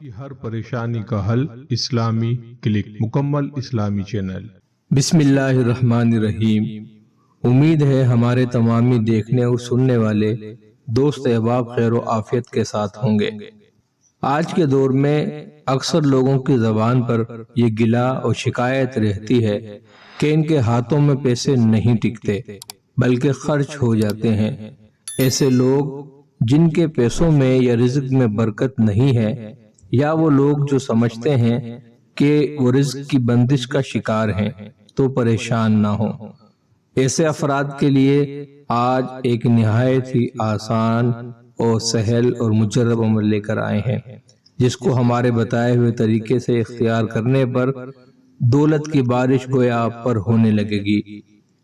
کی ہر پریشانی کا حل اسلامی کلک، مکمل اسلامی چینل۔ بسم اللہ الرحمن الرحیم۔ امید ہے ہمارے تمامی دیکھنے اور سننے والے دوست احباب خیر و عافیت کے ساتھ ہوں گے۔ آج کے دور میں اکثر لوگوں کی زبان پر یہ گلہ اور شکایت رہتی ہے کہ ان کے ہاتھوں میں پیسے نہیں ٹکتے بلکہ خرچ ہو جاتے ہیں۔ ایسے لوگ جن کے پیسوں میں یا رزق میں برکت نہیں ہے، یا وہ لوگ جو سمجھتے ہیں کہ وہ رزق کی بندش کا شکار ہیں، تو پریشان نہ ہوں۔ ایسے افراد کے لیے آج ایک نہایت ہی آسان اور سہل اور مجرب عمل لے کر آئے ہیں، جس کو ہمارے بتائے ہوئے طریقے سے اختیار کرنے پر دولت کی بارش گویا آپ پر ہونے لگے گی۔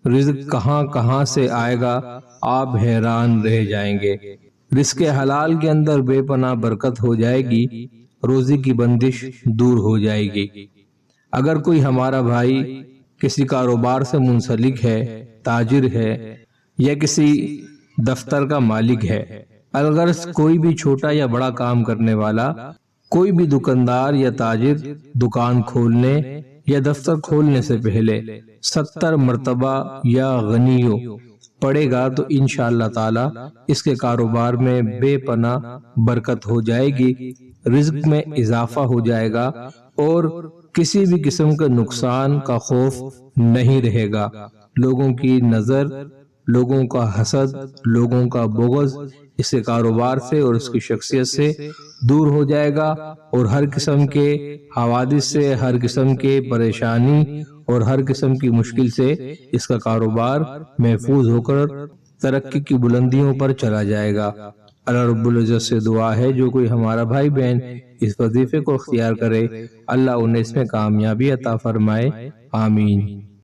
رزق کہاں کہاں سے آئے گا، آپ حیران رہ جائیں گے۔ رزق حلال کے اندر بے پناہ برکت ہو جائے گی، روزی کی بندش دور ہو جائے گی۔ اگر کوئی ہمارا بھائی کسی کاروبار سے منسلک ہے، تاجر ہے یا کسی دفتر کا مالک ہے، اگر کوئی بھی چھوٹا یا بڑا کام کرنے والا، کوئی بھی دکاندار یا تاجر دکان کھولنے یا دفتر کھولنے سے پہلے 70 مرتبہ یا غنیو پڑے گا تو انشاءاللہ تعالی اس کے کاروبار میں بے پناہ برکت ہو جائے گی، رزق میں اضافہ ہو جائے گا اور کسی بھی قسم کے نقصان کا خوف نہیں رہے گا۔ لوگوں کی نظر، لوگوں کا حسد، لوگوں کا بغض اس کے کاروبار سے اور اس کی شخصیت سے دور ہو جائے گا، اور ہر قسم کے حوادث سے، ہر قسم کے پریشانی اور ہر قسم کی مشکل سے اس کا کاروبار محفوظ ہو کر ترقی کی بلندیوں پر چلا جائے گا۔ اللہ رب العزت سے دعا ہے جو کوئی ہمارا بھائی بہن اس وظیفے کو اختیار کرے، اللہ انہیں اس میں کامیابی عطا فرمائے، آمین۔